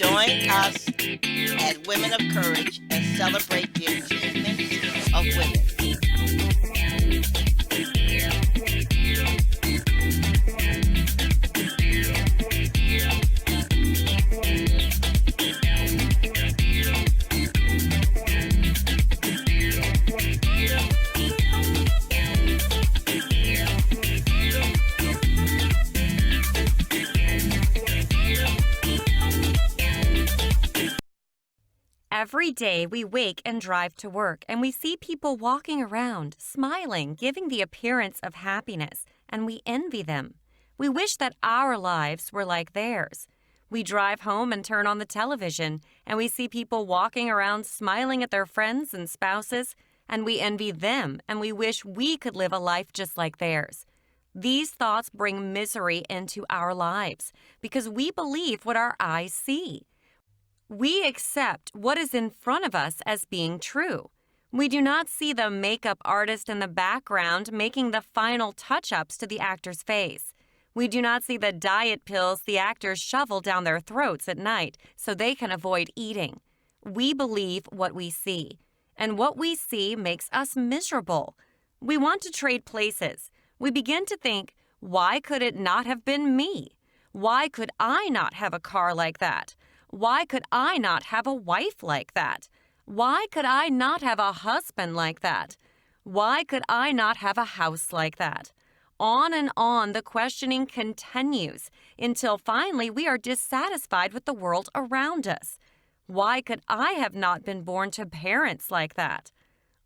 Join us at Women of Courage and celebrate the achievements of women. Every day we wake and drive to work, and we see people walking around, smiling, giving the appearance of happiness, and we envy them. We wish that our lives were like theirs. We drive home and turn on the television, and we see people walking around smiling at their friends and spouses, and we envy them, and we wish we could live a life just like theirs. These thoughts bring misery into our lives because we believe what our eyes see. We accept what is in front of us as being true. We do not see the makeup artist in the background making the final touch-ups to the actor's face. We do not see the diet pills the actors shovel down their throats at night so they can avoid eating. We believe what we see, and what we see makes us miserable. We want to trade places. We begin to think, why could it not have been me? Why could I not have a car like that? Why could I not have a wife like that? Why could I not have a husband like that? Why could I not have a house like that? On and on the questioning continues until finally we are dissatisfied with the world around us. Why could I have not been born to parents like that?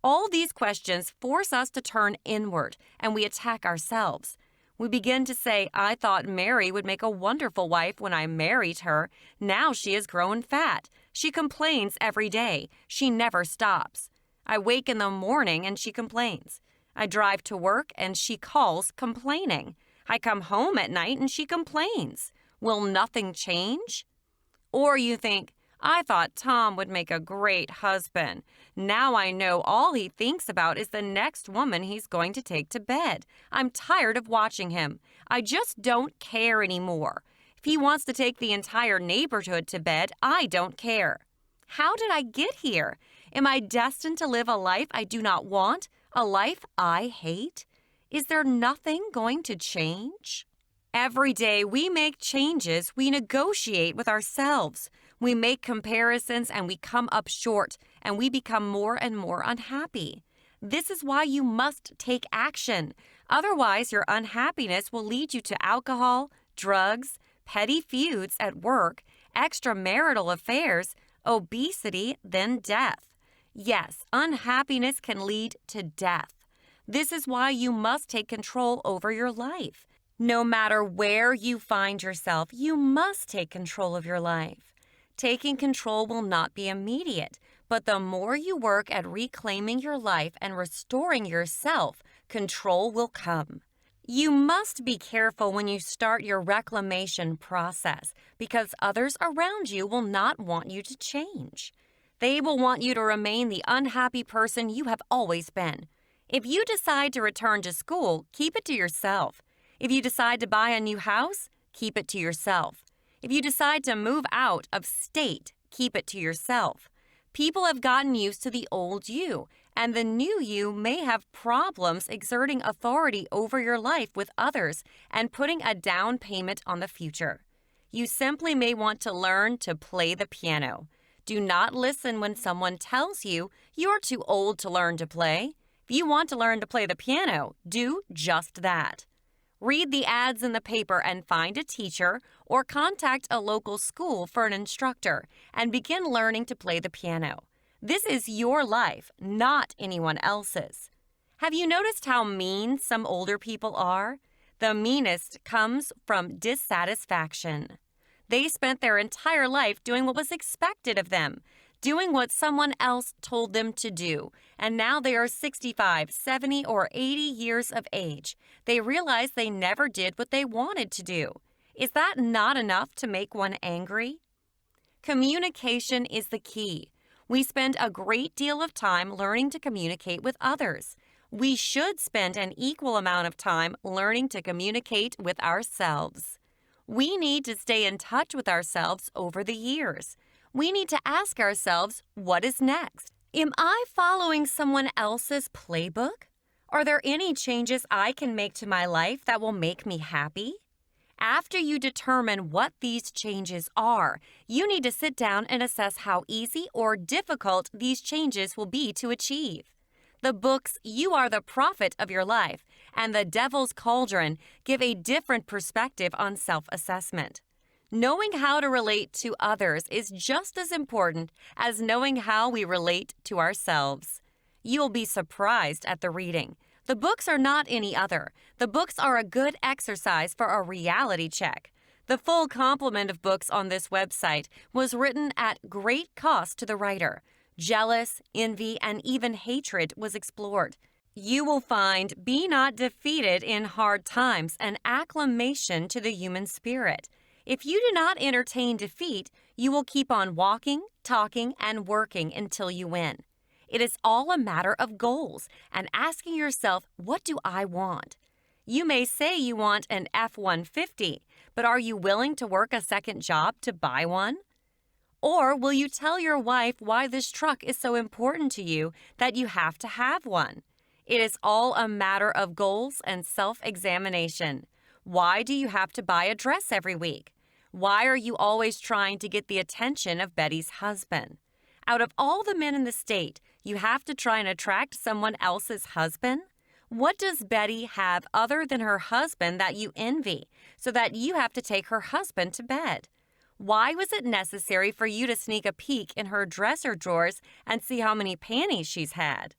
All these questions force us to turn inward, and we attack ourselves. We begin to say, I thought Mary would make a wonderful wife when I married her. Now she has grown fat. She complains every day. She never stops. I wake in the morning and she complains. I drive to work and she calls complaining. I come home at night and she complains. Will nothing change? Or you think, I thought Tom would make a great husband. Now I know all he thinks about is the next woman he's going to take to bed. I'm tired of watching him. I just don't care anymore. If he wants to take the entire neighborhood to bed, I don't care. How did I get here? Am I destined to live a life I do not want? A life I hate? Is there nothing going to change? Every day we make changes, we negotiate with ourselves. We make comparisons and we come up short, and we become more and more unhappy. This is why you must take action. Otherwise, your unhappiness will lead you to alcohol, drugs, petty feuds at work, extramarital affairs, obesity, then death. Yes, unhappiness can lead to death. This is why you must take control over your life. No matter where you find yourself, you must take control of your life. Taking control will not be immediate, but the more you work at reclaiming your life and restoring yourself, control will come. You must be careful when you start your reclamation process because others around you will not want you to change. They will want you to remain the unhappy person you have always been. If you decide to return to school, keep it to yourself. If you decide to buy a new house, keep it to yourself. If you decide to move out of state, keep it to yourself. People have gotten used to the old you, and the new you may have problems exerting authority over your life with others and putting a down payment on the future. You simply may want to learn to play the piano. Do not listen when someone tells you you're too old to learn to play. If you want to learn to play the piano, do just that. Read the ads in the paper and find a teacher or contact a local school for an instructor and begin learning to play the piano. This is your life, not anyone else's. Have you noticed how mean some older people are? The meanest comes from dissatisfaction. They spent their entire life doing what was expected of them, doing what someone else told them to do, and now they are 65, 70, or 80 years of age. They realize they never did what they wanted to do. Is that not enough to make one angry? Communication is the key. We spend a great deal of time learning to communicate with others. We should spend an equal amount of time learning to communicate with ourselves. We need to stay in touch with ourselves over the years. We need to ask ourselves, what is next? Am I following someone else's playbook? Are there any changes I can make to my life that will make me happy? After you determine what these changes are, you need to sit down and assess how easy or difficult these changes will be to achieve. The books You Are the Prophet of Your Life and The Devil's Cauldron give a different perspective on self-assessment. Knowing how to relate to others is just as important as knowing how we relate to ourselves. You'll be surprised at the reading. The books are not any other. The books are a good exercise for a reality check. The full complement of books on this website was written at great cost to the writer. Jealous, envy, and even hatred was explored. You will find Be Not Defeated in Hard Times an acclamation to the human spirit. If you do not entertain defeat, you will keep on walking, talking, and working until you win. It is all a matter of goals and asking yourself, what do I want? You may say you want an F-150, but are you willing to work a second job to buy one? Or will you tell your wife why this truck is so important to you that you have to have one? It is all a matter of goals and self-examination. Why do you have to buy a dress every week? Why are you always trying to get the attention of Betty's husband? Out of all the men in the state, you have to try and attract someone else's husband? What does Betty have other than her husband that you envy, so that you have to take her husband to bed? Why was it necessary for you to sneak a peek in her dresser drawers and see how many panties she's had?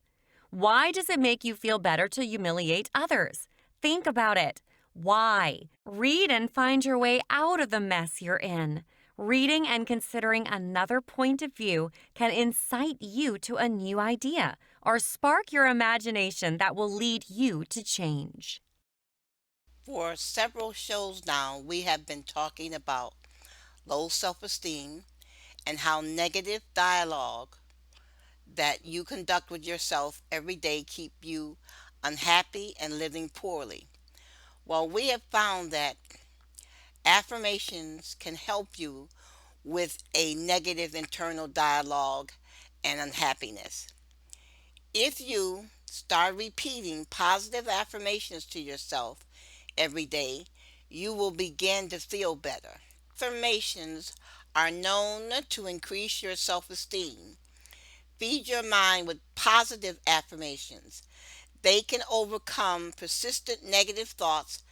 Why does it make you feel better to humiliate others? Think about it. Why? Read and find your way out of the mess you're in. Reading and considering another point of view can incite you to a new idea or spark your imagination that will lead you to change. For several shows now, we have been talking about low self-esteem and how negative dialogue that you conduct with yourself every day keep you unhappy and living poorly. Well, we have found that affirmations can help you with a negative internal dialogue and unhappiness. If you start repeating positive affirmations to yourself every day, you will begin to feel better. Affirmations are known to increase your self-esteem. Feed your mind with positive affirmations. They can overcome persistent negative thoughts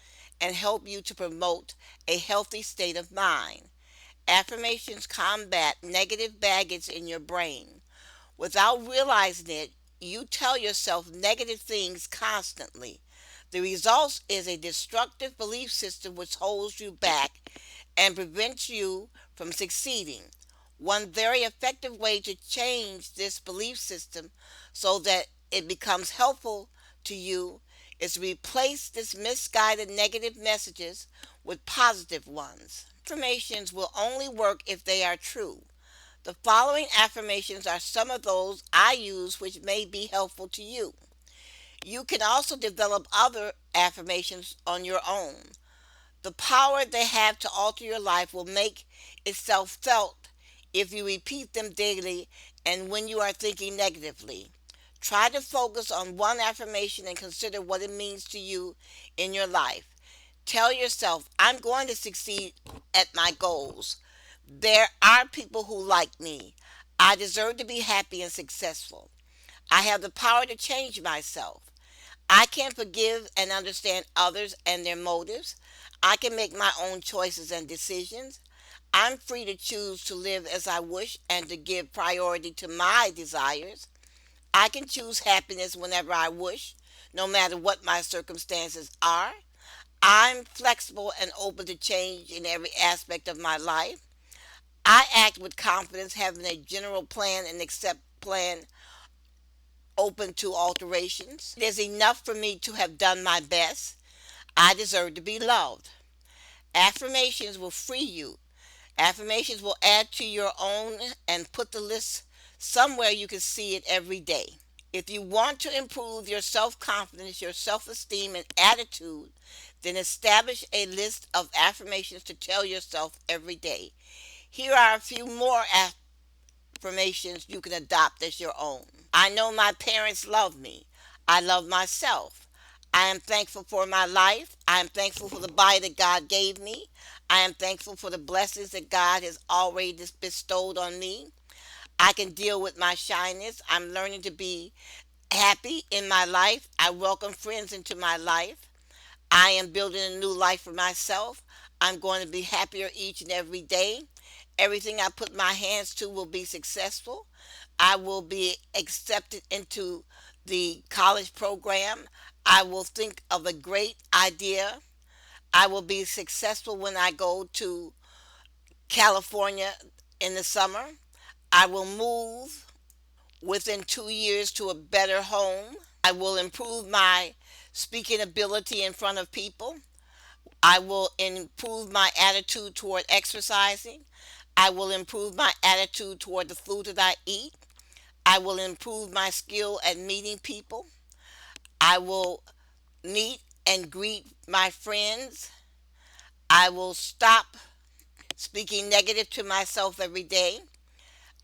and help you to promote a healthy state of mind. Affirmations combat negative baggage in your brain. Without realizing it, you tell yourself negative things constantly. The result is a destructive belief system which holds you back and prevents you from succeeding. One very effective way to change this belief system so that it becomes helpful to you is to replace this misguided negative messages with positive ones. Affirmations will only work if they are true. The following affirmations are some of those I use which may be helpful to you. You can also develop other affirmations on your own. The power they have to alter your life will make itself felt if you repeat them daily and when you are thinking negatively. Try to focus on one affirmation and consider what it means to you in your life. Tell yourself, I'm going to succeed at my goals. There are people who like me. I deserve to be happy and successful. I have the power to change myself. I can forgive and understand others and their motives. I can make my own choices and decisions. I'm free to choose to live as I wish and to give priority to my desires. I can choose happiness whenever I wish, no matter what my circumstances are. I'm flexible and open to change in every aspect of my life. I act with confidence, having a general plan and accept plan open to alterations. It is enough for me to have done my best. I deserve to be loved. Affirmations will free you. Affirmations will add to your own and put the list somewhere you can see it every day. If you want to improve your self confidence, your self esteem, and attitude, then establish a list of affirmations to tell yourself every day. Here are a few more affirmations you can adopt as your own. I know my parents love me. I love myself. I am thankful for my life. I am thankful for the body that God gave me. I am thankful for the blessings that God has already bestowed on me. I can deal with my shyness. I'm learning to be happy in my life. I welcome friends into my life. I am building a new life for myself. I'm going to be happier each and every day. Everything I put my hands to will be successful. I will be accepted into the college program. I will think of a great idea. I will be successful when I go to California in the summer. I will move within 2 years to a better home. I will improve my speaking ability in front of people. I will improve my attitude toward exercising. I will improve my attitude toward the food that I eat. I will improve my skill at meeting people. I will meet and greet my friends. I will stop speaking negative to myself every day.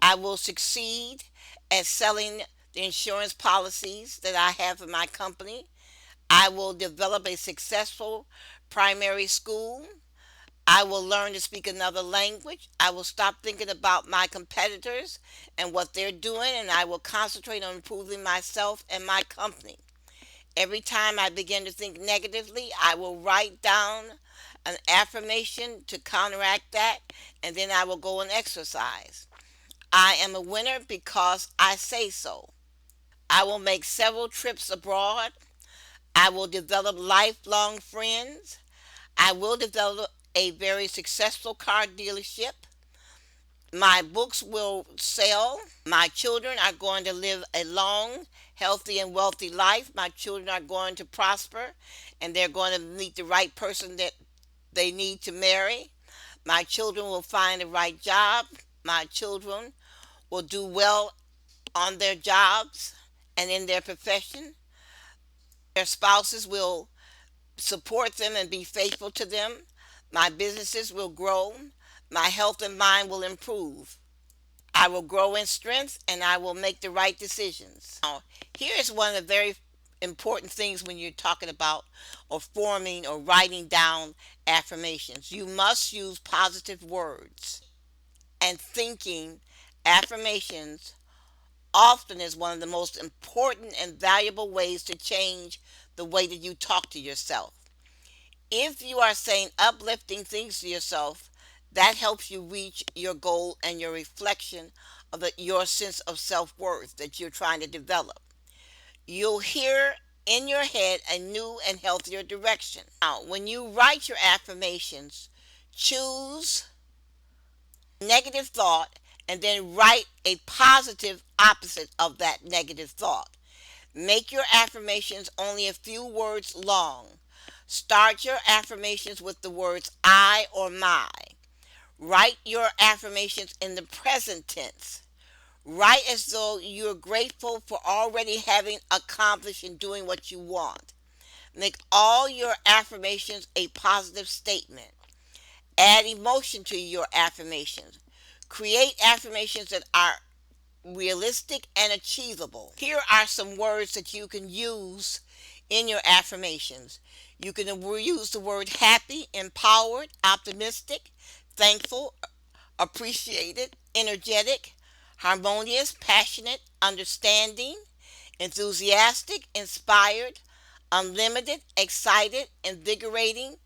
I will succeed at selling the insurance policies that I have in my company. I will develop a successful primary school. I will learn to speak another language. I will stop thinking about my competitors and what they're doing, and I will concentrate on improving myself and my company. Every time I begin to think negatively, I will write down an affirmation to counteract that, and then I will go and exercise. I am a winner because I say so. I will make several trips abroad. I will develop lifelong friends. I will develop a very successful car dealership. My books will sell. My children are going to live a long, healthy, and wealthy life. My children are going to prosper and they're going to meet the right person that they need to marry. My children will find the right job. My children will do well on their jobs and in their profession. Their spouses will support them and be faithful to them. My businesses will grow. My health and mind will improve. I will grow in strength and I will make the right decisions. Now, here is one of the very important things when you're talking about or forming or writing down affirmations. You must use positive words and thinking affirmations often is one of the most important and valuable ways to change the way that you talk to yourself. If you are saying uplifting things to yourself, that helps you reach your goal and your reflection of your sense of self worth that you're trying to develop. You'll hear in your head a new and healthier direction. Now, when you write your affirmations, choose a negative thought and then write a positive opposite of that negative thought. Make your affirmations only a few words long. Start your affirmations with the words I or my. Write your affirmations in the present tense. Write as though you're grateful for already having accomplished and doing what you want. Make all your affirmations a positive statement. Add emotion to your affirmations. Create affirmations that are realistic and achievable. Here are some words that you can use in your affirmations. You can use the word happy, empowered, optimistic, thankful, appreciated, energetic, harmonious, passionate, understanding, enthusiastic, inspired, unlimited, excited, invigorating,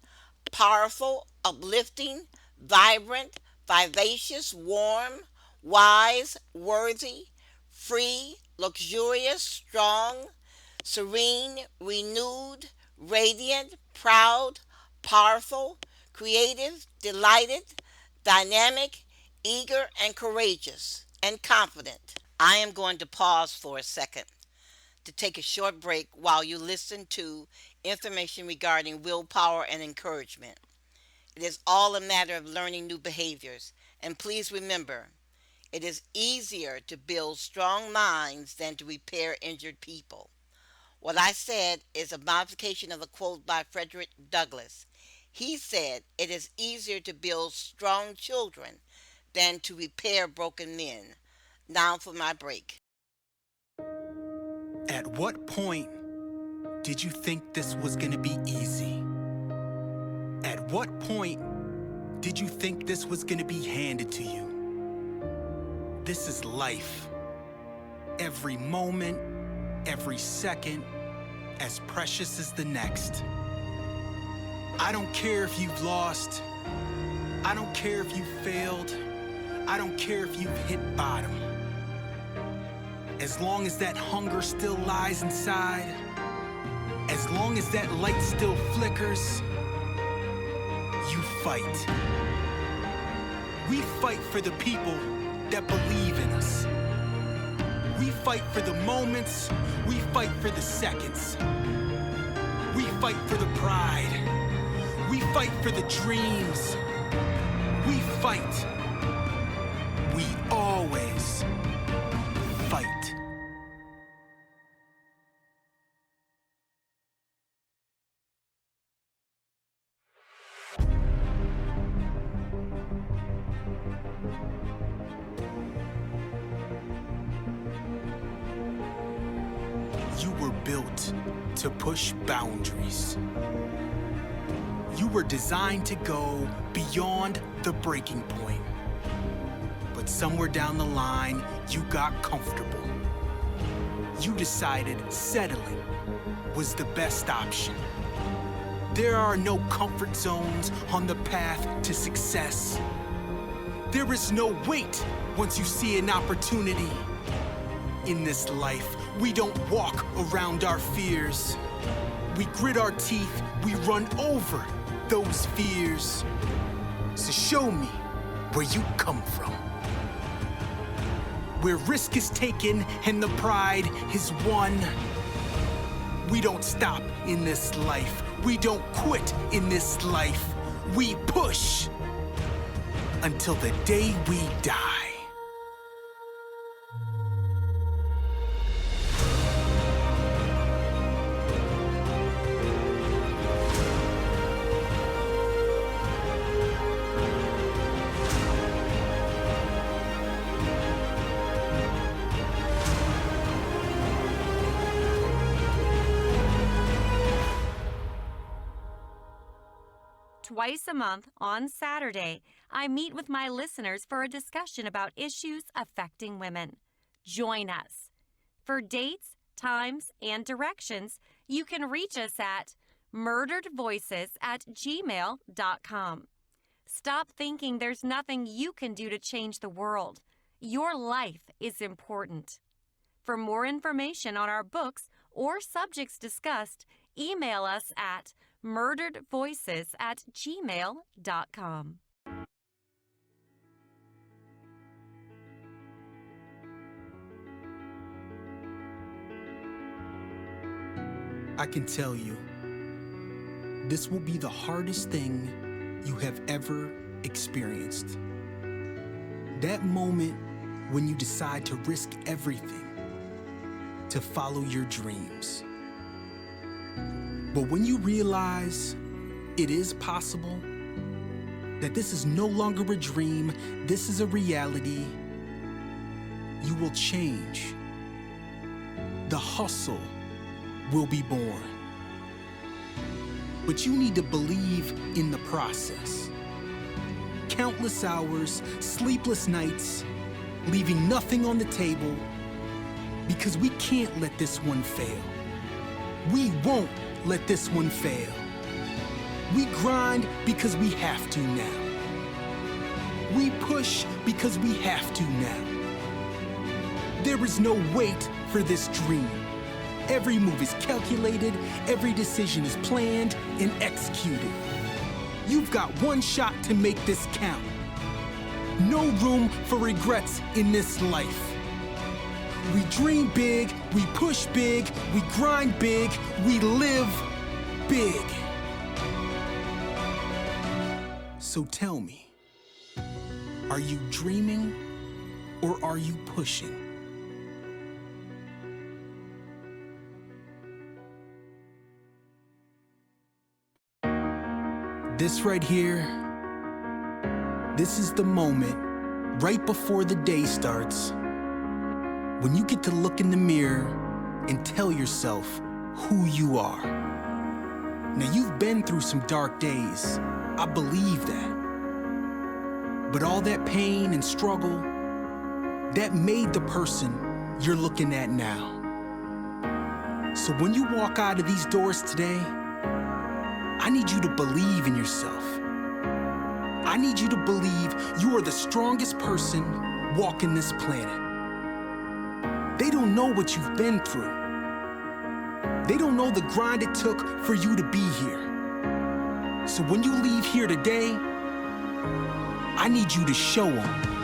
powerful, uplifting, vibrant, vivacious, warm, wise, worthy, free, luxurious, strong, serene, renewed, radiant, proud, powerful, creative, delighted, dynamic, eager, and courageous, and confident. I am going to pause for a second to take a short break while you listen to information regarding willpower and encouragement. It is all a matter of learning new behaviors. And please remember, It is easier to build strong minds than to repair injured people. What I said is a modification of a quote by Frederick Douglass. He said, "It is easier to build strong children than to repair broken men." Now for my break. At what point did you think this was gonna be easy? At what point did you think this was gonna be handed to you? This is life. Every moment, every second, as precious as the next. I don't care if you've lost. I don't care if you've failed. I don't care if you've hit bottom. As long as that hunger still lies inside, as long as that light still flickers, you fight. We fight for the people that believe in us. We fight for the moments, we fight for the seconds. We fight for the pride. We fight for the dreams. We fight. We always fight. You were built to push boundaries. You were designed to go beyond the breaking point. But somewhere down the line, you got comfortable. You decided settling was the best option. There are no comfort zones on the path to success. There is no wait once you see an opportunity. In this life, we don't walk around our fears. We grit our teeth, we run over those fears. So show me where you come from. Where risk is taken and the pride is won. We don't stop in this life. We don't quit in this life. We push until the day we die. Twice a month on Saturday, I meet with my listeners for a discussion about issues affecting women. Join us. For dates, times, and directions, you can reach us at murderedvoices@gmail.com. Stop thinking there's nothing you can do to change the world. Your life is important. For more information on our books or subjects discussed, email us at murderedvoices@gmail.com. I can tell you, this will be the hardest thing you have ever experienced. That moment when you decide to risk everything to follow your dreams. But when you realize it is possible, that this is no longer a dream, this is a reality, you will change. The hustle will be born. But you need to believe in the process. Countless hours, sleepless nights, leaving nothing on the table, because we can't let this one fail. We won't let this one fail. We grind because we have to now. We push because we have to now. There is no wait for this dream. Every move is calculated, every decision is planned and executed. You've got one shot to make this count. No room for regrets in this life. We dream big, we push big, we grind big, we live big. So tell me, are you dreaming or are you pushing? This right here, this is the moment right before the day starts when you get to look in the mirror and tell yourself who you are. Now, you've been through some dark days, I believe that. But all that pain and struggle, that made the person you're looking at now. So when you walk out of these doors today, I need you to believe in yourself. I need you to believe you are the strongest person walking this planet. They don't know what you've been through. They don't know the grind it took for you to be here. So when you leave here today, I need you to show them.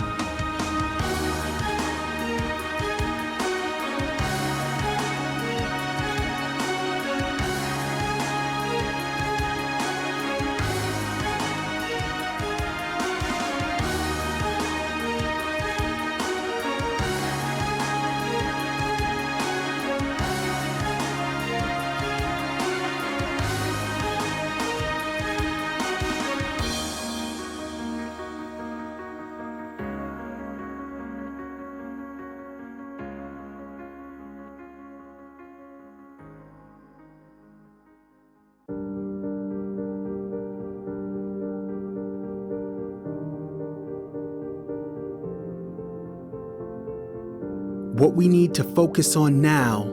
What we need to focus on now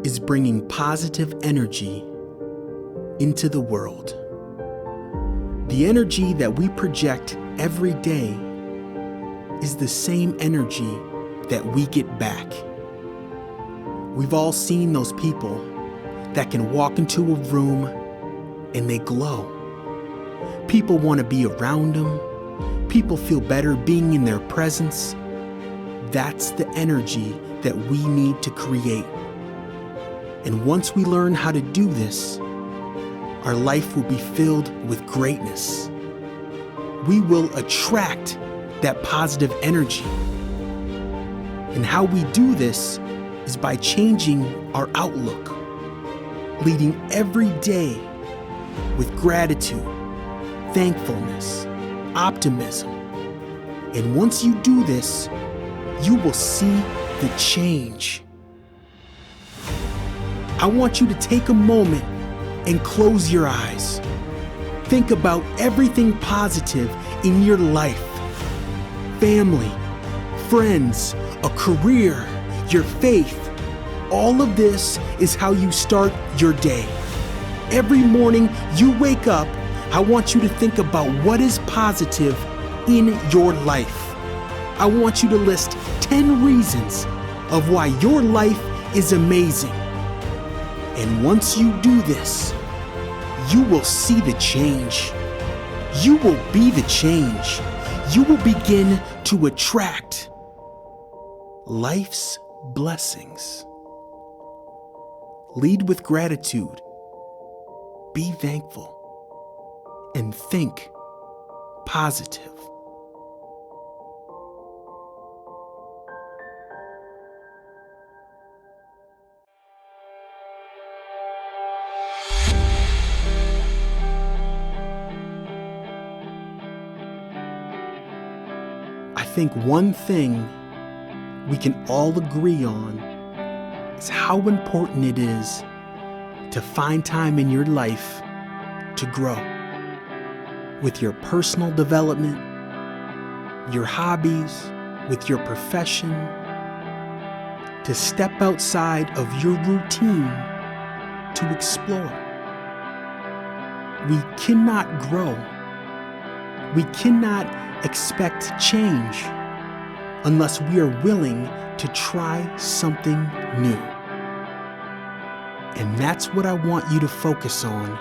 is bringing positive energy into the world. The energy that we project every day is the same energy that we get back. We've all seen those people that can walk into a room and they glow. People want to be around them. People feel better being in their presence. That's the energy that we need to create. And once we learn how to do this, our life will be filled with greatness. We will attract that positive energy. And how we do this is by changing our outlook, leading every day with gratitude, thankfulness, optimism. And once you do this, you will see the change. I want you to take a moment and close your eyes. Think about everything positive in your life. Family, friends, a career, your faith. All of this is how you start your day. Every morning you wake up, I want you to think about what is positive in your life. I want you to list 10 reasons of why your life is amazing. And once you do this, you will see the change. You will be the change. You will begin to attract life's blessings. Lead with gratitude. Be thankful. And think positive. I think one thing we can all agree on is how important it is to find time in your life to grow with your personal development, your hobbies, with your profession, to step outside of your routine to explore. We cannot grow. We cannot expect change unless we are willing to try something new. And that's what I want you to focus on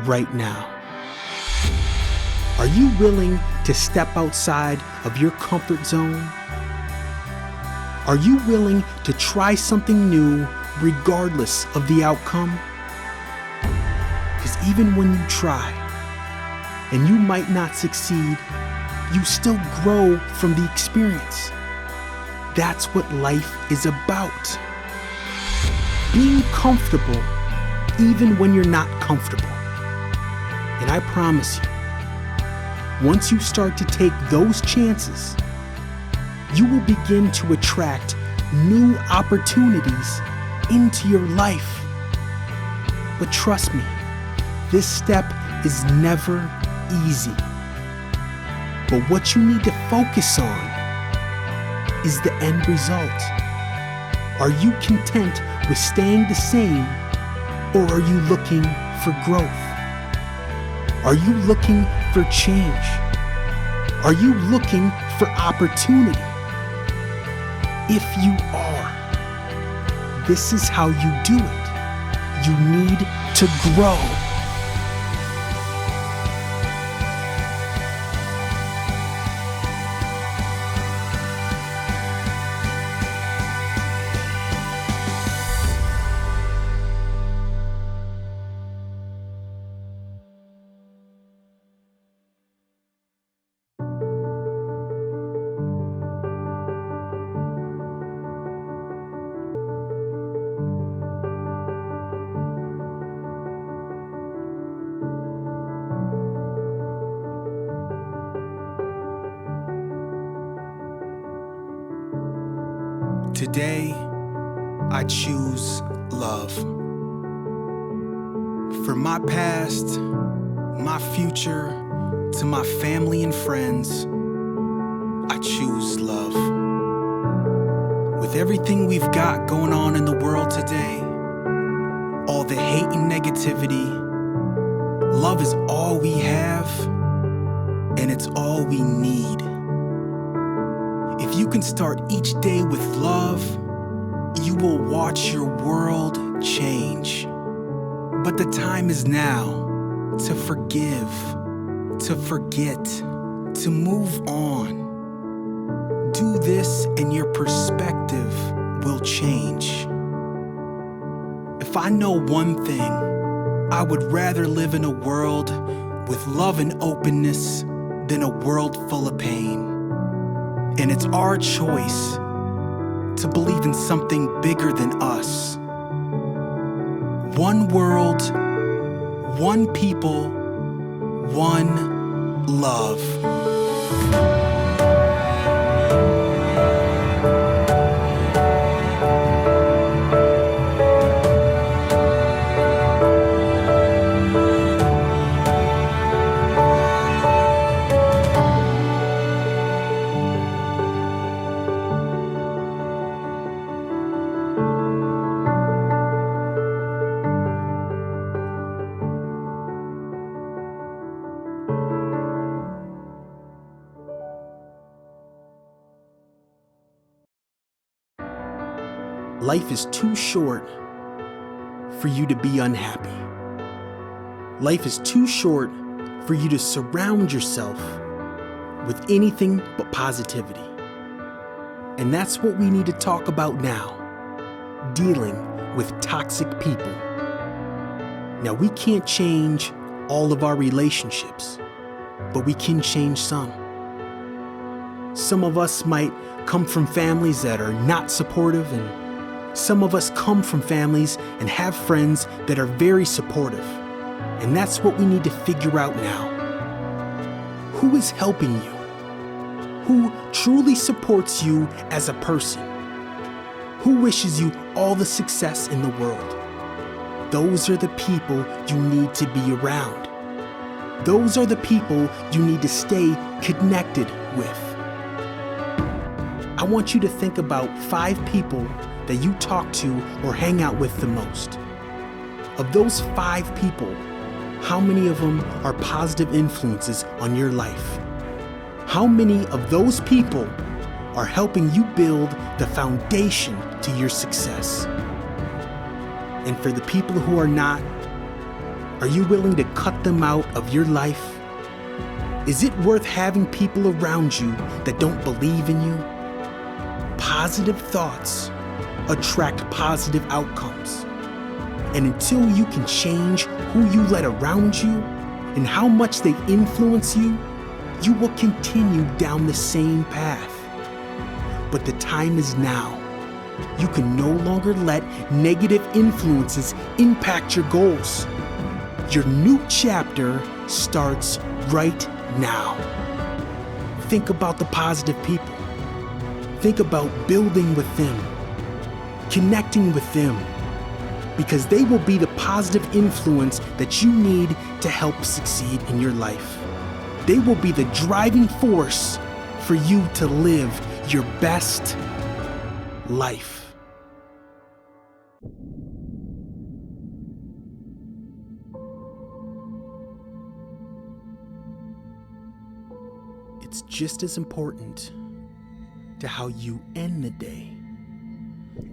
right now. Are you willing to step outside of your comfort zone? Are you willing to try something new regardless of the outcome? Because even when you try and you might not succeed, you still grow from the experience. That's what life is about. Being comfortable even when you're not comfortable. And I promise you, once you start to take those chances, you will begin to attract new opportunities into your life. But trust me, this step is never easy. But what you need to focus on is the end result. Are you content with staying the same, or are you looking for growth? Are you looking for change? Are you looking for opportunity? If you are, this is how you do it. You need to grow. Today, I choose love. From my past, my future, to my family and friends, I choose love. With everything we've got going on in the world today, all the hate and negativity, love is all we have, and it's all we need. If you can start each day with love, you will watch your world change. But the time is now to forgive, to forget, to move on. Do this and your perspective will change. If I know one thing, I would rather live in a world with love and openness than a world full of pain. And it's our choice to believe in something bigger than us. One world, one people, one love. Life is too short for you to be unhappy. Life is too short for you to surround yourself with anything but positivity. And that's what we need to talk about now, dealing with toxic people. Now, we can't change all of our relationships, but we can change some. Some of us might come from families that are not supportive, and some of us come from families and have friends that are very supportive. And that's what we need to figure out now. Who is helping you? Who truly supports you as a person? Who wishes you all the success in the world? Those are the people you need to be around. Those are the people you need to stay connected with. I want you to think about 5 people that you talk to or hang out with the most. Of those 5 people, how many of them are positive influences on your life? How many of those people are helping you build the foundation to your success? And for the people who are not, are you willing to cut them out of your life? Is it worth having people around you that don't believe in you? Positive thoughts attract positive outcomes. And until you can change who you let around you and how much they influence you, you will continue down the same path. But the time is now. You can no longer let negative influences impact your goals. Your new chapter starts right now. Think about the positive people. Think about building with them, connecting with them, because they will be the positive influence that you need to help succeed in your life. They will be the driving force for you to live your best life. It's just as important to how you end the day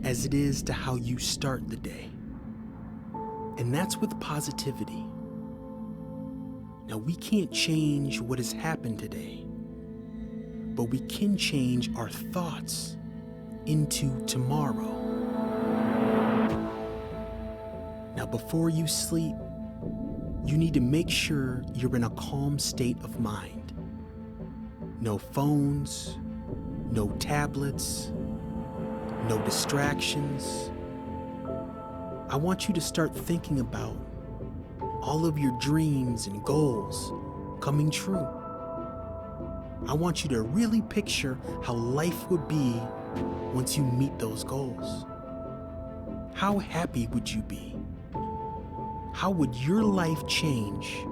as it is to how you start the day. And that's with positivity. Now, we can't change what has happened today, but we can change our thoughts into tomorrow. Now, before you sleep, you need to make sure you're in a calm state of mind. No phones, no tablets, no distractions. I want you to start thinking about all of your dreams and goals coming true. I want you to really picture how life would be once you meet those goals. How happy would you be? How would your life change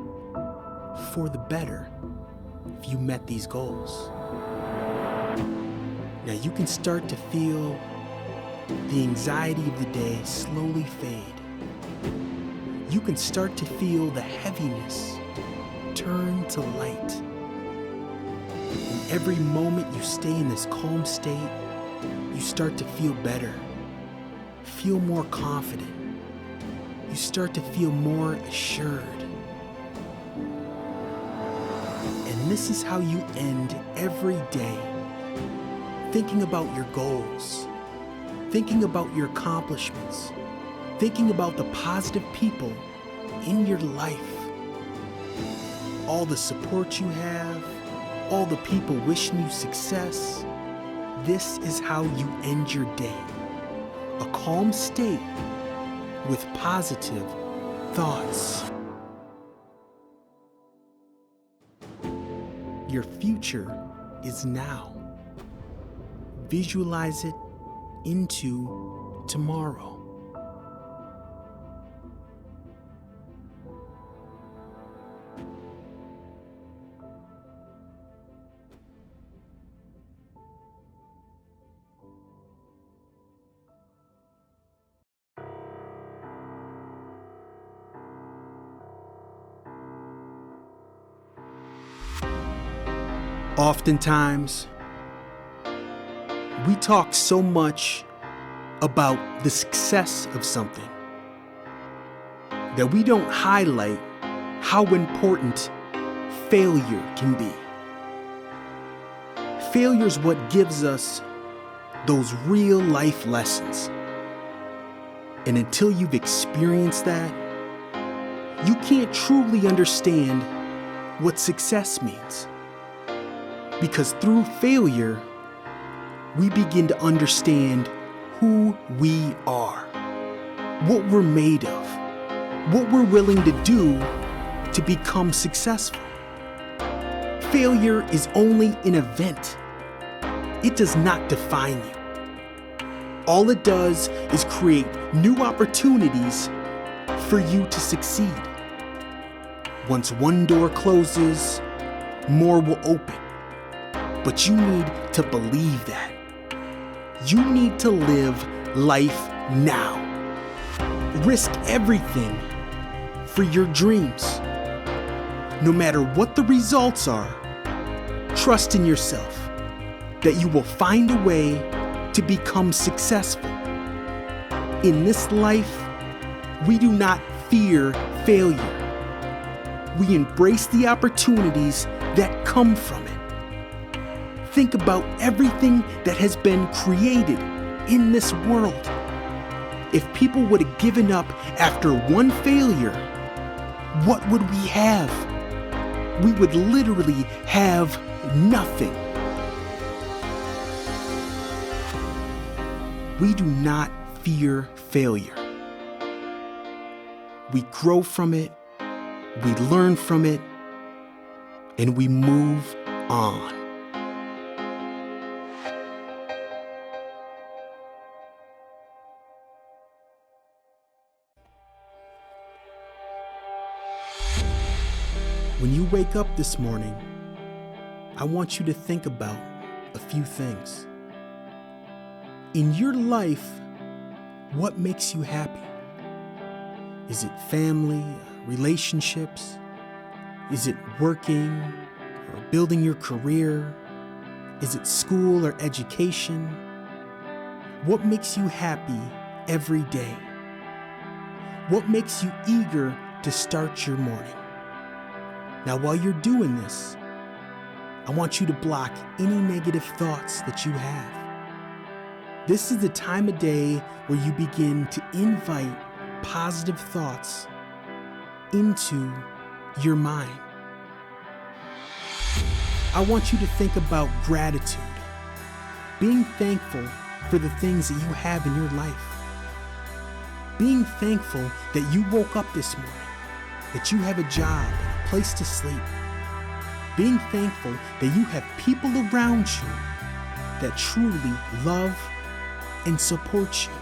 for the better if you met these goals? Now you can start to feel the anxiety of the day slowly fade. You can start to feel the heaviness turn to light. And every moment you stay in this calm state, you start to feel better, feel more confident. You start to feel more assured. And this is how you end every day, thinking about your goals, thinking about your accomplishments, thinking about the positive people in your life, all the support you have, all the people wishing you success. This is how you end your day. A calm state with positive thoughts. Your future is now. Visualize it into tomorrow. Oftentimes, we talk so much about the success of something that we don't highlight how important failure can be. Failure is what gives us those real life lessons. And until you've experienced that, you can't truly understand what success means. Because through failure, we begin to understand who we are, what we're made of, what we're willing to do to become successful. Failure is only an event. It does not define you. All it does is create new opportunities for you to succeed. Once one door closes, more will open. But you need to believe that. You need to live life now. Risk everything for your dreams. No matter what the results are, trust in yourself that you will find a way to become successful. In this life, we do not fear failure. We embrace the opportunities that come from it. Think about everything that has been created in this world. If people would have given up after one failure, what would we have? we would literally have nothing. We do not fear failure. We grow from it, we learn from it, and we move on. When you wake up this morning, I want you to think about a few things. In your life, what makes you happy? Is it family, relationships? Is it working or building your career? Is it school or education? What makes you happy every day? What makes you eager to start your morning? Now, while you're doing this, I want you to block any negative thoughts that you have. This is the time of day where you begin to invite positive thoughts into your mind. I want you to think about gratitude, being thankful for the things that you have in your life. Being thankful that you woke up this morning, that you have a job and a place to sleep. Being thankful that you have people around you that truly love and support you.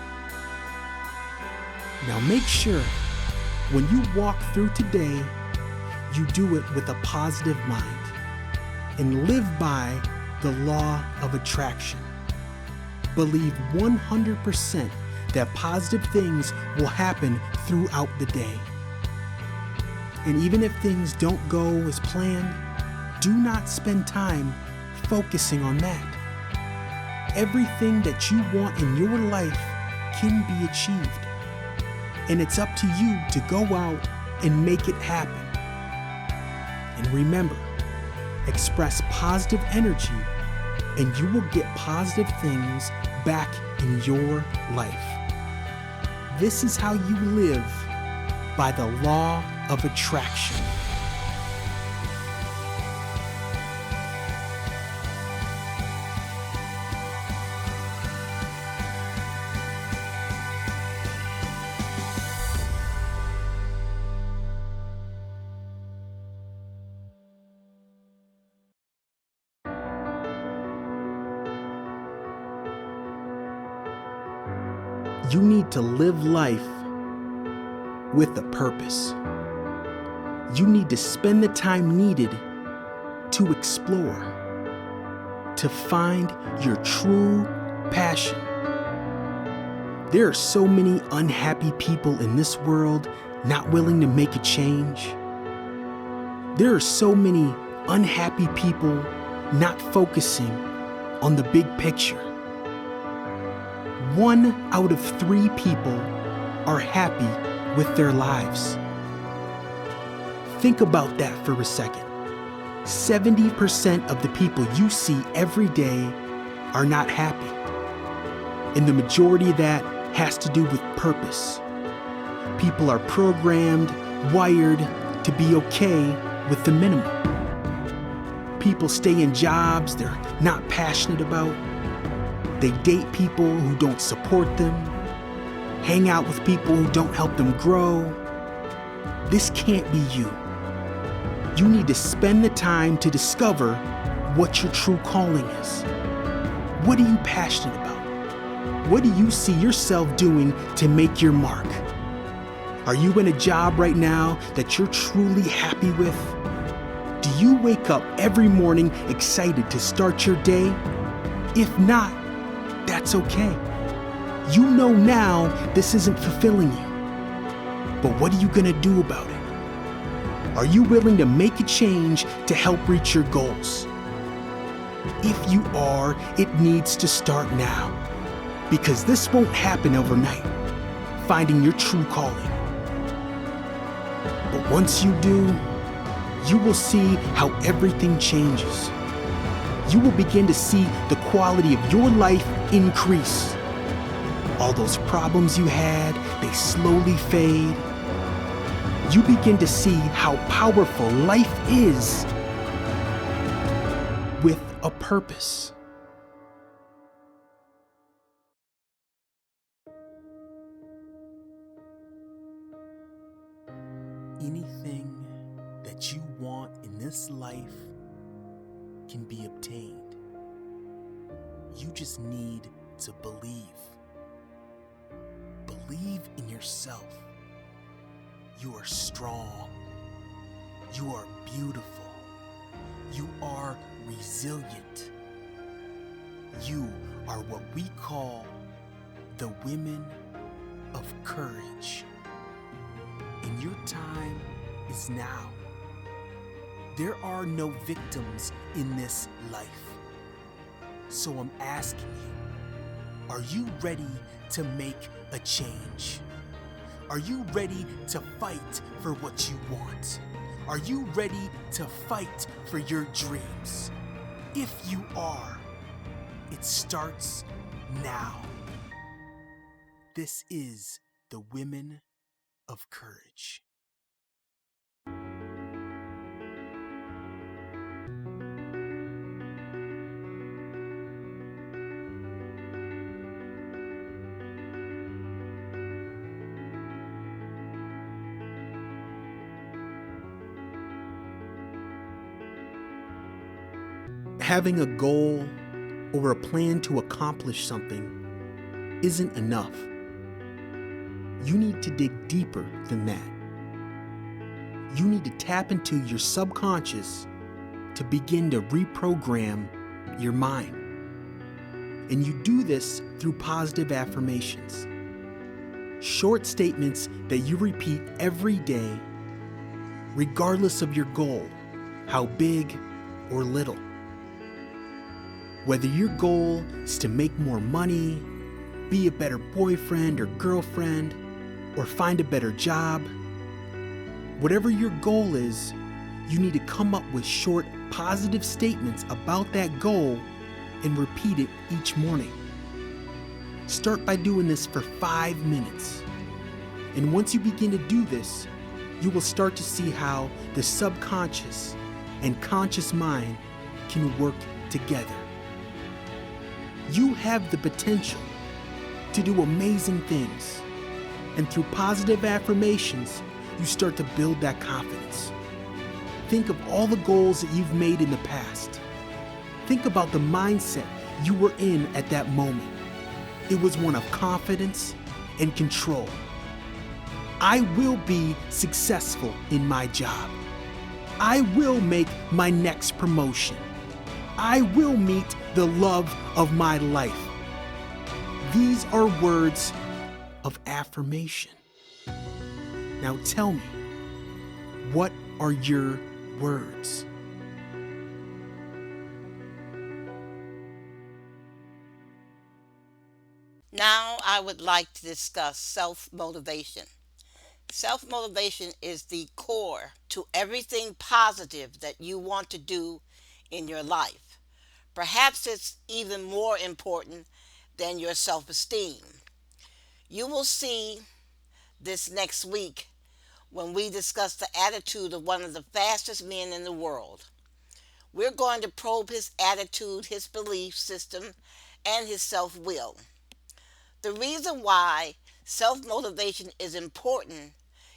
Now make sure when you walk through today, you do it with a positive mind and live by the law of attraction. Believe 100% that positive things will happen throughout the day. And even if things don't go as planned, do not spend time focusing on that. Everything that you want in your life can be achieved. And it's up to you to go out and make it happen. And remember, express positive energy and you will get positive things back in your life. This is how you live by the law of attraction. You need to live life with a purpose. You need to spend the time needed to explore, to find your true passion. There are so many unhappy people in this world not willing to make a change. There are so many unhappy people not focusing on the big picture. 1 out of 3 people are happy with their lives. Think about that for a second. 70% of the people you see every day are not happy. And the majority of that has to do with purpose. People are programmed, wired to be okay with the minimum. People stay in jobs they're not passionate about. They date people who don't support them, hang out with people who don't help them grow. This can't be you. You need to spend the time to discover what your true calling is. What are you passionate about? What do you see yourself doing to make your mark? Are you in a job right now that you're truly happy with? Do you wake up every morning excited to start your day? If not, that's okay. You know now this isn't fulfilling you. But what are you gonna do about it? Are you willing to make a change to help reach your goals? If you are, it needs to start now. Because this won't happen overnight, finding your true calling. But once you do, you will see how everything changes. You will begin to see the quality of your life increase. All those problems you had, they slowly fade. you begin to see how powerful life is with a purpose. Anything that you want in this life can be obtained. You just need to believe. Believe in yourself. You are strong. You are beautiful. You are resilient. You are what we call the women of courage. And your time is now. There are no victims in this life. So I'm asking you, are you ready to make a change? Are you ready to fight for what you want? Are you ready to fight for your dreams? If you are, it starts now. This is the Women of Courage. Having a goal or a plan to accomplish something isn't enough. You need to dig deeper than that. You need to tap into your subconscious to begin to reprogram your mind. And you do this through positive affirmations. Short statements that you repeat every day, regardless of your goal, how big or little. Whether your goal is to make more money, be a better boyfriend or girlfriend, or find a better job, whatever your goal is, you need to come up with short positive statements about that goal and repeat it each morning. Start by doing this for 5 minutes. And once you begin to do this, you will start to see how the subconscious and conscious mind can work together. You have the potential to do amazing things. And through positive affirmations, you start to build that confidence. Think of all the goals that you've made in the past. Think about the mindset you were in at that moment. It was one of confidence and control. I will be successful in my job. I will make my next promotion. I will meet the love of my life. These are words of affirmation. Now tell me, what are your words? Now, I would like to discuss self motivation. Self motivation is the core to everything positive that you want to do in your life. Perhaps it's even more important than your self esteem. You will see this next week when we discuss the attitude of one of the fastest men in the world. We're going to probe his attitude, his belief system, and his self will. The reason why self motivation is important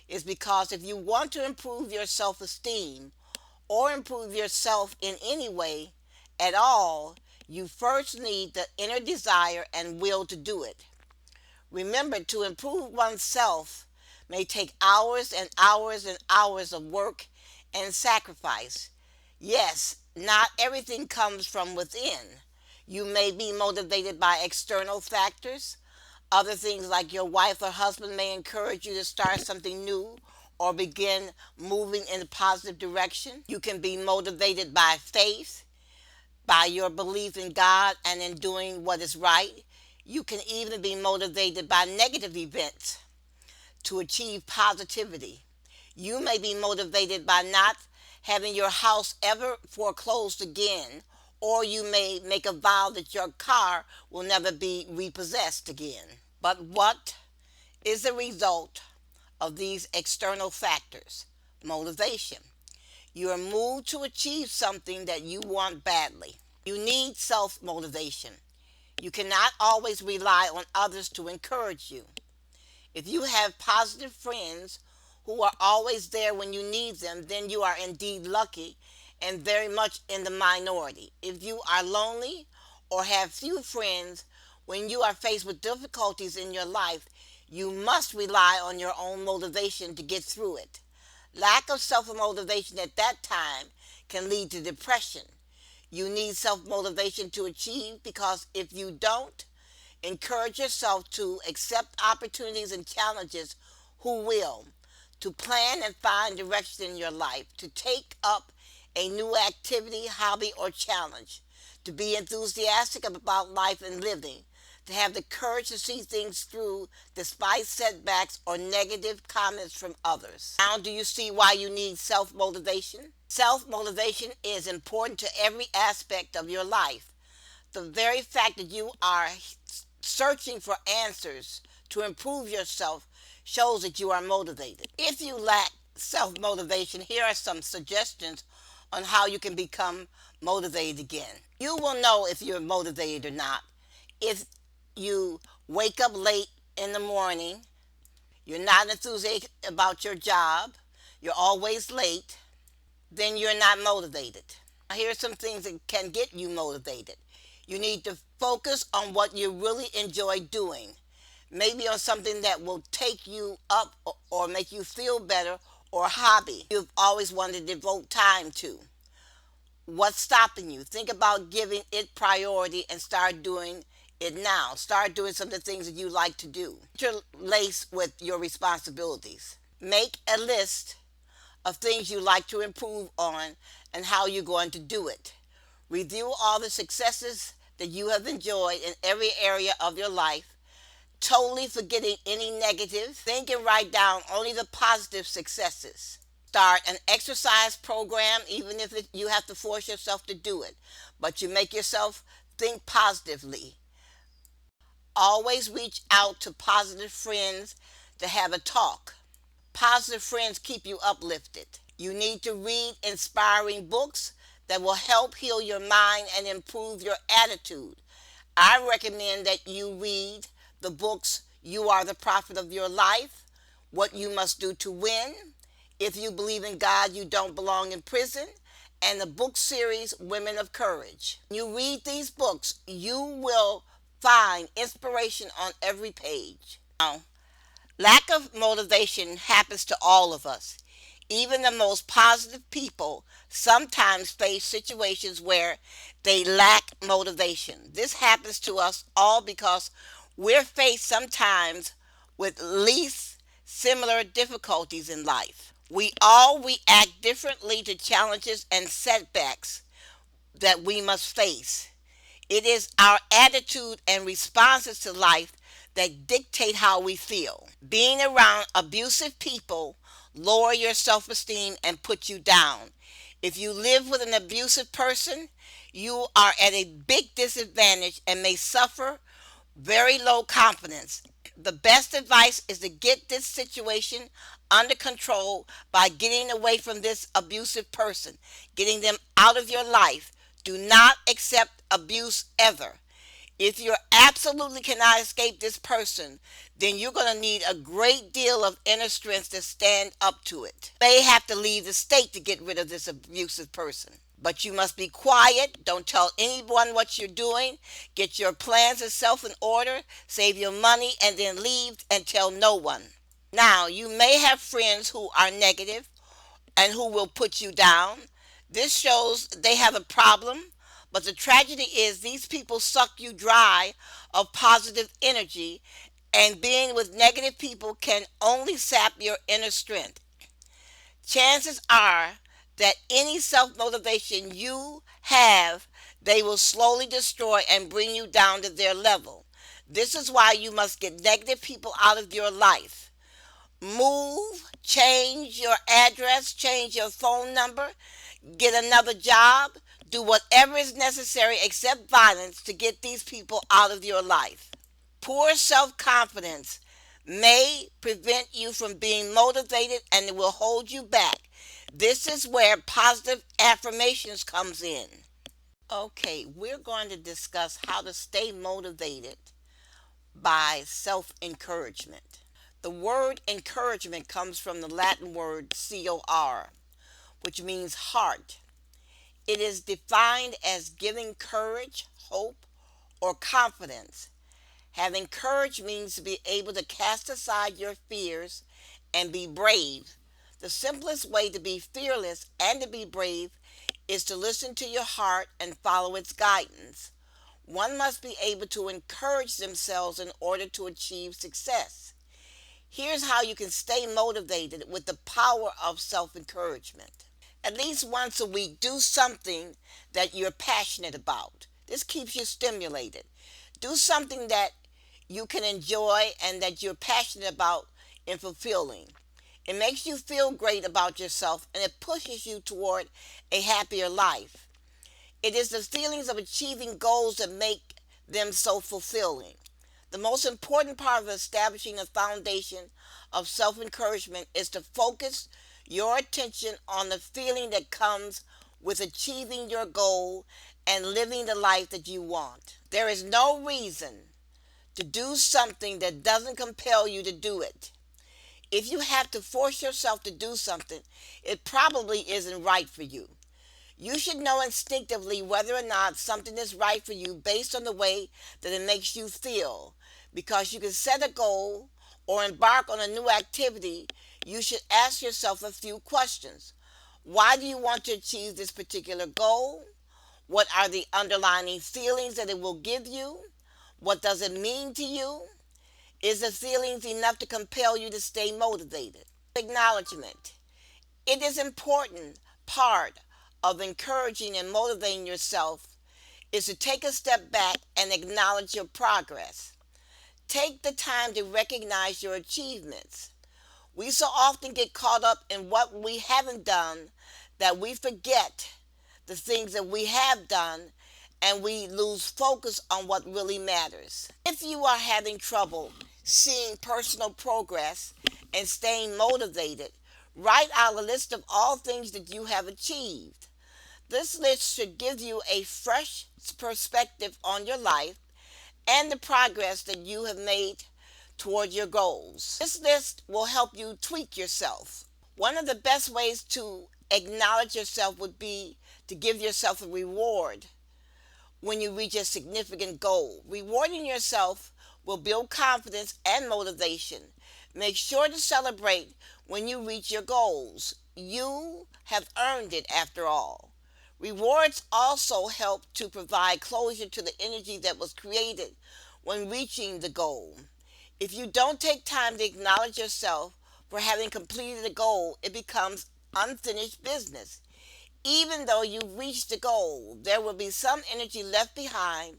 is because if you want to improve your self esteem or improve yourself in any way at all, you first need the inner desire and will to do it. Remember, to improve oneself may take hours and hours and hours of work and sacrifice. Yes, not everything comes from within. You may be motivated by external factors. Other things like your wife or husband may encourage you to start something new or begin moving in a positive direction. You can be motivated by faith, by your belief in God and in doing what is right. You can even be motivated by negative events to achieve positivity. You may be motivated by not having your house ever foreclosed again, or you may make a vow that your car will never be repossessed again. But what is the result of these external factors. Motivation. You are moved to achieve something that you want badly. You need self motivation. You cannot always rely on others to encourage you. If you have positive friends who are always there when you need them, then you are indeed lucky and very much in the minority. If you are lonely or have few friends when you are faced with difficulties in your life, you must rely on your own motivation to get through it. Lack of self motivation at that time can lead to depression. You need self motivation to achieve because if you don't, encourage yourself to accept opportunities and challenges who will, to plan and find direction in your life, to take up a new activity, hobby, or challenge, to be enthusiastic about life and living, to have the courage to see things through despite setbacks or negative comments from others. Now, do you see why you need self motivation? Self motivation is important to every aspect of your life. The very fact that you are searching for answers to improve yourself shows that you are motivated. If you lack self motivation, here are some suggestions on how you can become motivated again. You will know if you're motivated or not if you wake up late in the morning, you're not enthusiastic about your job, you're always late, then you're not motivated. Now, here are some things that can get you motivated. You need to focus on what you really enjoy doing. Maybe on something that will take you up or make you feel better, or a hobby you've always wanted to devote time to. What's stopping you? Think about giving it priority and start doing it now. Start doing some of the things that you like to do. Interlace with your responsibilities. Make a list of things you like to improve on and how you're going to do it. Review all the successes that you have enjoyed in every area of your life, totally forgetting any negative. Think and write down only the positive successes. Start an exercise program, even if you have to force yourself to do it, but you make yourself think positively. Always reach out to positive friends to have a talk. Positive friends keep you uplifted. You need to read inspiring books that will help heal your mind and improve your attitude. I recommend that you read the books You Are the Prophet of Your Life, What You Must Do to Win, If You Believe in God, You Don't Belong in Prison, and the book series Women of Courage. When you read these books, you will find inspiration on every page. Now, lack of motivation happens to all of us. Even the most positive people sometimes face situations where they lack motivation. This happens to us all because we're faced sometimes with least similar difficulties in life. We all react differently to challenges and setbacks that we must face. It is our attitude and responses to life that dictate how we feel. Being around abusive people lower your self-esteem and put you down. If you live with an abusive person, you are at a big disadvantage and may suffer very low confidence. The best advice is to get this situation under control by getting away from this abusive person, getting them out of your life. Do not accept abuse ever. If you absolutely cannot escape this person, then you're going to need a great deal of inner strength to stand up to it. You may have to leave the state to get rid of this abusive person. But you must be quiet. Don't tell anyone what you're doing. Get your plans and self in order. Save your money and then leave and tell no one. Now, you may have friends who are negative and who will put you down. This shows they have a problem, but the tragedy is these people suck you dry of positive energy, and being with negative people can only sap your inner strength. Chances are that any self motivation you have, they will slowly destroy and bring you down to their level. This is why you must get negative people out of your life. Move, change your address, change your phone number, get another job, do whatever is necessary except violence to get these people out of your life. Poor self confidence may prevent you from being motivated and it will hold you back. This is where positive affirmations comes in. Okay, we're going to discuss how to stay motivated by self-encouragement. The word encouragement comes from the Latin word cor, which means heart. It is defined as giving courage, hope, or confidence. Having courage means to be able to cast aside your fears and be brave. The simplest way to be fearless and to be brave is to listen to your heart and follow its guidance. One must be able to encourage themselves in order to achieve success. Here's how you can stay motivated with the power of self encouragement. At least once a week, do something that you're passionate about. This keeps you stimulated. Do something that you can enjoy and that you're passionate about and fulfilling. It makes you feel great about yourself and it pushes you toward a happier life. It is the feelings of achieving goals that make them so fulfilling. The most important part of establishing a foundation of self encouragement is to focus your attention on the feeling that comes with achieving your goal and living the life that you want. There is no reason to do something that doesn't compel you to do it. If you have to force yourself to do something, it probably isn't right for you. You should know instinctively whether or not something is right for you based on the way that it makes you feel. Because you can set a goal or embark on a new activity, you should ask yourself a few questions. Why do you want to achieve this particular goal? What are the underlying feelings that it will give you? What does it mean to you? Is the feelings enough to compel you to stay motivated? Acknowledgement. It is important part of encouraging and motivating yourself is to take a step back and acknowledge your progress. Take the time to recognize your achievements. We so often get caught up in what we haven't done that we forget the things that we have done and we lose focus on what really matters. If you are having trouble seeing personal progress and staying motivated, write out a list of all things that you have achieved. This list should give you a fresh perspective on your life and the progress that you have made toward your goals. This list will help you tweak yourself. One of the best ways to acknowledge yourself would be to give yourself a reward when you reach a significant goal. Rewarding yourself will build confidence and motivation. Make sure to celebrate when you reach your goals. You have earned it after all. Rewards also help to provide closure to the energy that was created when reaching the goal. If you don't take time to acknowledge yourself for having completed a goal, it becomes unfinished business. Even though you reach the goal, there will be some energy left behind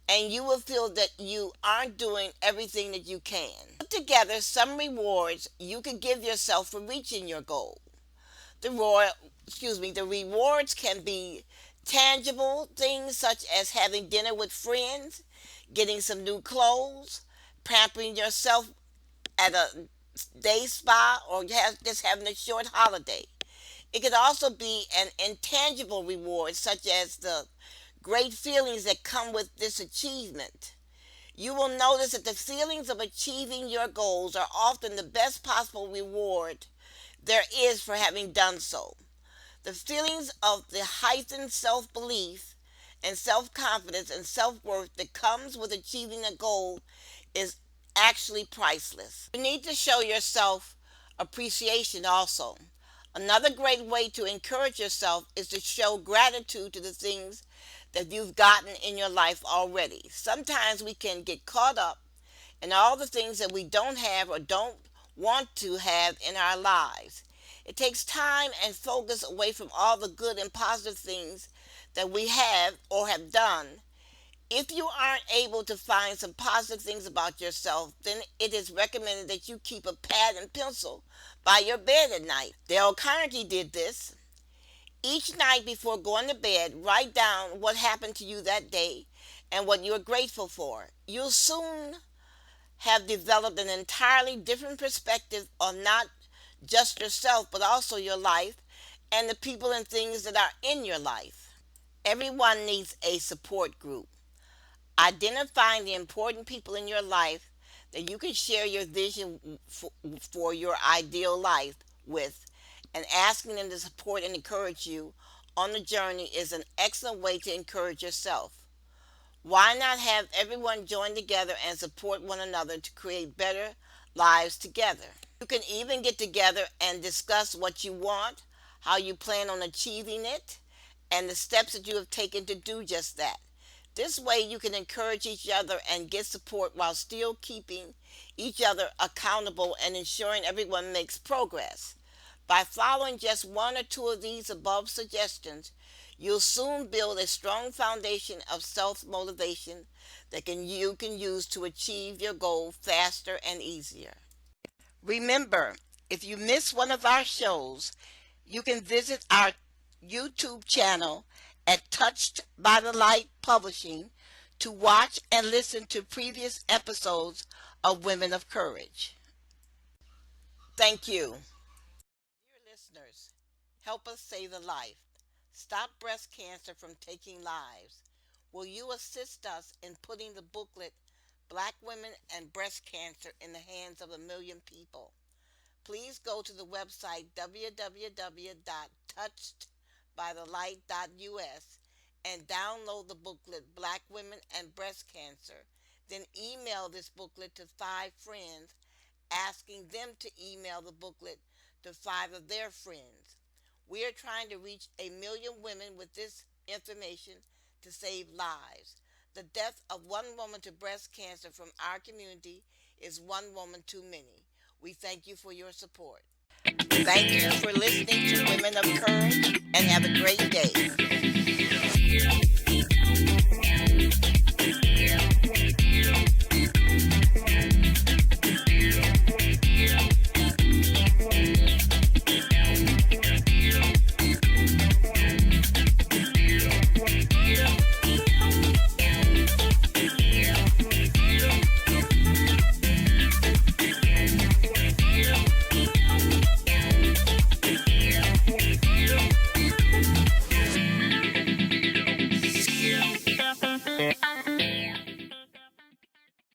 and you will feel that you aren't doing everything that you can. Put together some rewards you could give yourself for reaching your goal. The rewards can be tangible things such as having dinner with friends, getting some new clothes, pampering yourself at a day spa, or just having a short holiday. It could also be an intangible reward, such as the great feelings that come with this achievement. You will notice that the feelings of achieving your goals are often the best possible reward there is for having done so. The feelings of the heightened self belief and self confidence and self worth that comes with achieving a goal is actually priceless. You need to show yourself appreciation also. Another great way to encourage yourself is to show gratitude to the things that you've gotten in your life already. Sometimes we can get caught up in all the things that we don't have or don't want to have in our lives. It takes time and focus away from all the good and positive things that we have or have done. If you aren't able to find some positive things about yourself, then it is recommended that you keep a pad and pencil by your bed at night. Dale Carnegie did this. Each night before going to bed, write down what happened to you that day and what you are grateful for. You'll soon have developed an entirely different perspective on not just yourself, but also your life and the people and things that are in your life. Everyone needs a support group. Identifying the important people in your life that you can share your vision for your ideal life with, and asking them to support and encourage you on the journey is an excellent way to encourage yourself. Why not have everyone join together and support one another to create better lives together? You can even get together and discuss what you want, how you plan on achieving it, and the steps that you have taken to do just that. This way, you can encourage each other and get support while still keeping each other accountable and ensuring everyone makes progress. By following just one or two of these above suggestions, you'll soon build a strong foundation of self motivation that you can use to achieve your goal faster and easier. Remember, if you miss one of our shows, you can visit our YouTube channel at Touched by the Light Publishing to watch and listen to previous episodes of Women of Courage. Thank you. Dear listeners, help us save a life. Stop breast cancer from taking lives. Will you assist us in putting the booklet Black Women and Breast Cancer in the Hands of a Million People? Please go to the website www.touchedbythelight.us and download the booklet Black Women and Breast Cancer. Then email this booklet to 5 friends, asking them to email the booklet to 5 of their friends. We are trying to reach a million women with this information to save lives. The death of one woman to breast cancer from our community is one woman too many. We thank you for your support. Thank you for listening to Women of Courage and have a great day.